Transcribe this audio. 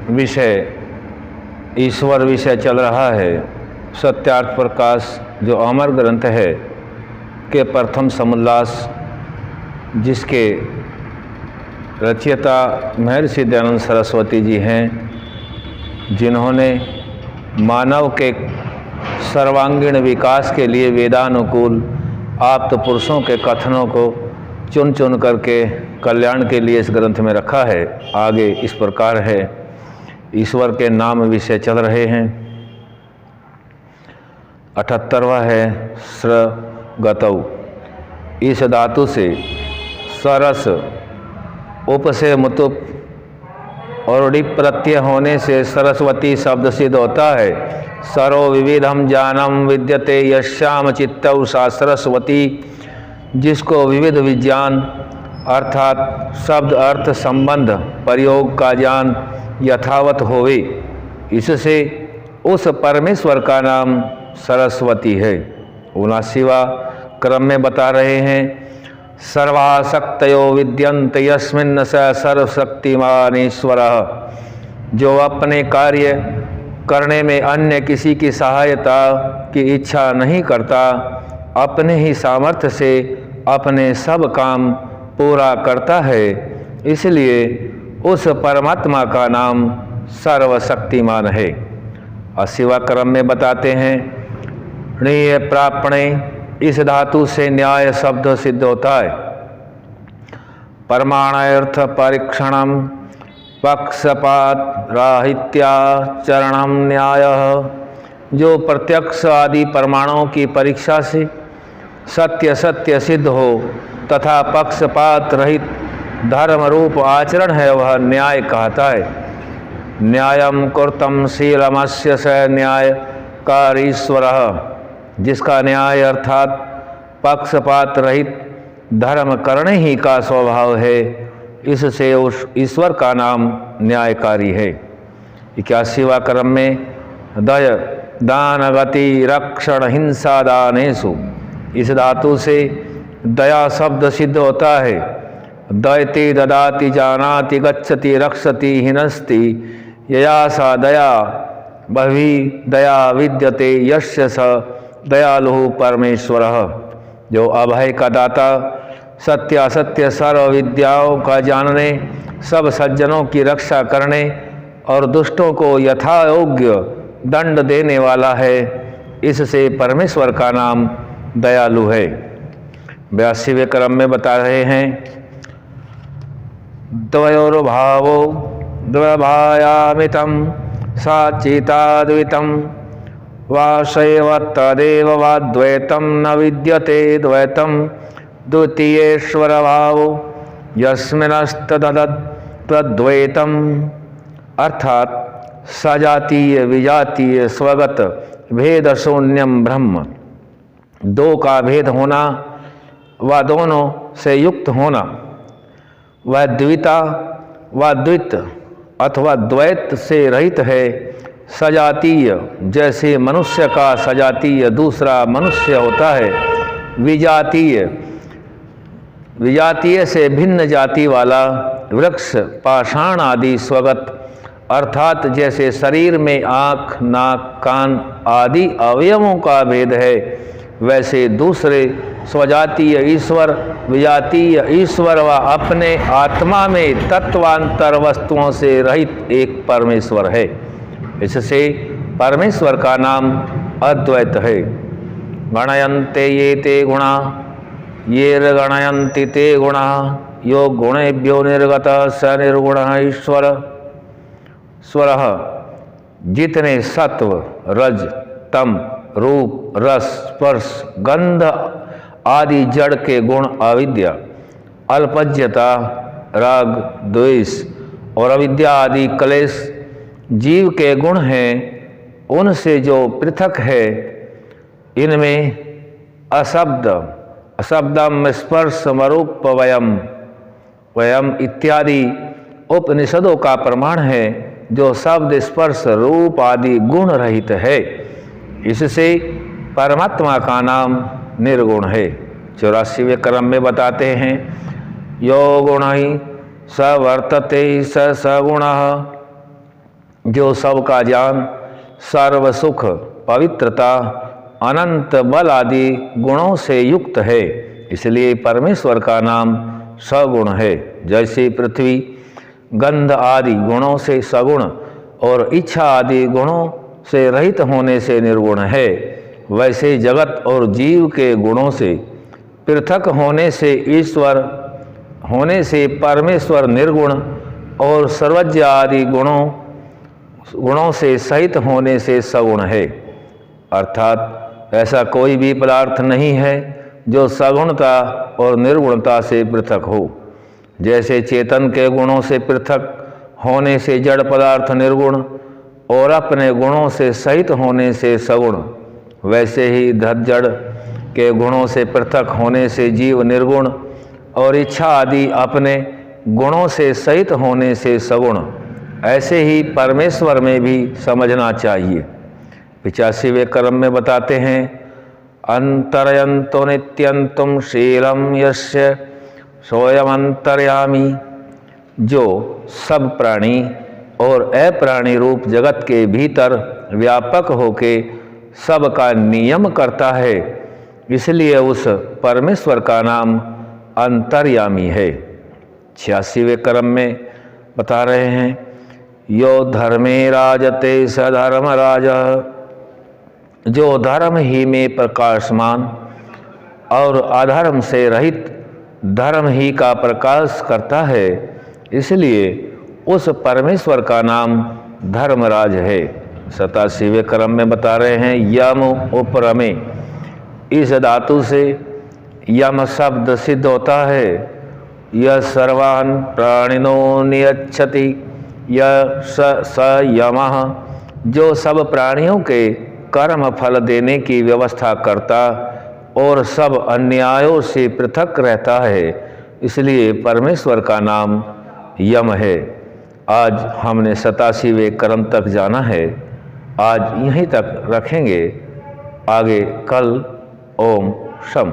विषय ईश्वर विषय चल रहा है। सत्यार्थ प्रकाश जो अमर ग्रंथ है के प्रथम समोल्लास, जिसके रचयिता महर्षि दयानंद सरस्वती जी हैं, जिन्होंने मानव के सर्वांगीण विकास के लिए वेदानुकूल आप्त पुरुषों के कथनों को चुन चुन करके कल्याण के लिए इस ग्रंथ में रखा है। आगे इस प्रकार है, ईश्वर के नाम विषय चल रहे हैं। 78वां है स्रगतौ। इस धातु से सरस उप से मुतुप और डी प्रत्यय होने से सरस्वती शब्द सिद्ध होता है। सरो विविधम जानम विद्यते यश्याम चित्तौ सा सरस्वती, जिसको विविध विज्ञान अर्थात शब्द अर्थ संबंध प्रयोग का ज्ञान यथावत होवे, इससे उस परमेश्वर का नाम सरस्वती है। 79वां क्रम में बता रहे हैं, सर्वाशक्तयो विद्यन्त यस्मिन् स सर्वशक्तिमान ईश्वरः। जो अपने कार्य करने में अन्य किसी की सहायता की इच्छा नहीं करता, अपने ही सामर्थ्य से अपने सब काम पूरा करता है, इसलिए उस परमात्मा का नाम सर्वशक्तिमान है। 80वां क्रम में बताते हैं, णीय प्रापणे, इस धातु से न्याय शब्द सिद्ध होता है। परमाणार्थ परीक्षणम पक्षपात राहित्याचरणम न्याय, जो प्रत्यक्ष आदि प्रमाणों की परीक्षा से सत्य सत्य सिद्ध हो तथा पक्षपात रहित धर्म रूप आचरण है, वह न्याय कहता है। न्यायम कुर्तम शीलमस्य स न्यायकारीश्वरः, जिसका न्याय अर्थात पक्षपात रहित धर्म करने ही का स्वभाव है, इससे उस ईश्वर का नाम न्यायकारी है। 81वां क्रम में दय दान गति रक्षण हिंसा दानेषु, इस धातु से दया शब्द सिद्ध होता है। दयति ददाति जानाति गच्छति रक्षति हिनस्ति, यया सा दया बहि दया विद्यते यस्य स दयालु परमेश्वरः। जो अभय का दाता, सत्य असत्य सर्व विद्याओं का जानने, सब सज्जनों की रक्षा करने और दुष्टों को यथायोग्य दंड देने वाला है, इससे परमेश्वर का नाम दयालु है। 82वें क्रम में बता रहे हैं, द्वयोर्भावो द्वभायामितं साचिताद्वितं वाशैव तदेव वा द्वैतं न विद्यते द्वैतं द्वितीयेश्वर भावो यस्मिनस्तद्वैतम, अर्थात सजातीय विजातीय स्वगत भेद शून्यम ब्रह्म। दो का भेद होना व दोनों से युक्त होना, वह द्विता व द्वित अथवा द्वैत से रहित है। सजातीय, जैसे मनुष्य का सजातीय दूसरा मनुष्य होता है। विजातीय, विजातीय से भिन्न जाति वाला वृक्ष पाषाण आदि स्वगत, अर्थात जैसे शरीर में आँख नाक कान आदि अवयवों का भेद है, वैसे दूसरे स्वजातीय ईश्वर विजातीय ईश्वर व अपने आत्मा में तत्वांतर वस्तुओं से रहित एक परमेश्वर है। इससे परमेश्वर का नाम अद्वैत है। गणयन्ते ये ते गुणा ये गणयन्ति ते गुणा यो गुणेभ्यो निर्गत स निर्गुण ईश्वर स्वरः। जितने सत्व रज तम रूप रस स्पर्श गंध आदि जड़ के गुण अविद्या अल्पज्यता राग द्वेष और अविद्या आदि क्लेश जीव के गुण हैं, उनसे जो पृथक है, इनमें अशब्द अशब्दम स्पर्श मरूप वयम इत्यादि उपनिषदों का प्रमाण है, जो शब्द स्पर्श रूप आदि गुण रहित है। इससे परमात्मा का नाम निर्गुण है। 84वें क्रम में बताते हैं, यो गुणैः स वर्तते स सगुणः। जो सबका ज्ञान, सर्व सुख, पवित्रता, अनंत बल आदि गुणों से युक्त है, इसलिए परमेश्वर का नाम सगुण है। जैसे पृथ्वी गंध आदि गुणों से सगुण और इच्छा आदि गुणों से रहित होने से निर्गुण है, वैसे जगत और जीव के गुणों से पृथक होने से ईश्वर होने से परमेश्वर निर्गुण और सर्वज्ञ आदि गुणों से सहित होने से सगुण है। अर्थात ऐसा कोई भी पदार्थ नहीं है जो सगुणता और निर्गुणता से पृथक हो। जैसे चेतन के गुणों से पृथक होने से जड़ पदार्थ निर्गुण और अपने गुणों से सहित होने से सगुण, वैसे ही जड़ के गुणों से पृथक होने से जीव निर्गुण और इच्छा आदि अपने गुणों से सहित होने से सगुण, ऐसे ही परमेश्वर में भी समझना चाहिए। 85वें क्रम में बताते हैं, अंतर्यंतो नित्यंतुम शीलम यस्य सोयमंतर्यामी। जो सब प्राणी और अप्राणी रूप जगत के भीतर व्यापक होके सबका नियम करता है, इसलिए उस परमेश्वर का नाम अंतर्यामी है। 86वें क्रम में बता रहे हैं, यो धर्मे राजते स धर्म राजा। जो धर्म ही में प्रकाशमान और अधर्म से रहित धर्म ही का प्रकाश करता है, इसलिए उस परमेश्वर का नाम धर्मराज है। 87वें क्रम में बता रहे हैं, यम उपरमे। इस धातु से यम शब्द सिद्ध होता है। यह सर्वान् प्राणिनो नियच्छति यह स यमः। जो सब प्राणियों के कर्म फल देने की व्यवस्था करता और सब अन्यायों से पृथक रहता है, इसलिए परमेश्वर का नाम यम है। आज हमने 87वें क्रम तक जाना है। आज यहीं तक रखेंगे, आगे कल। ओम शम।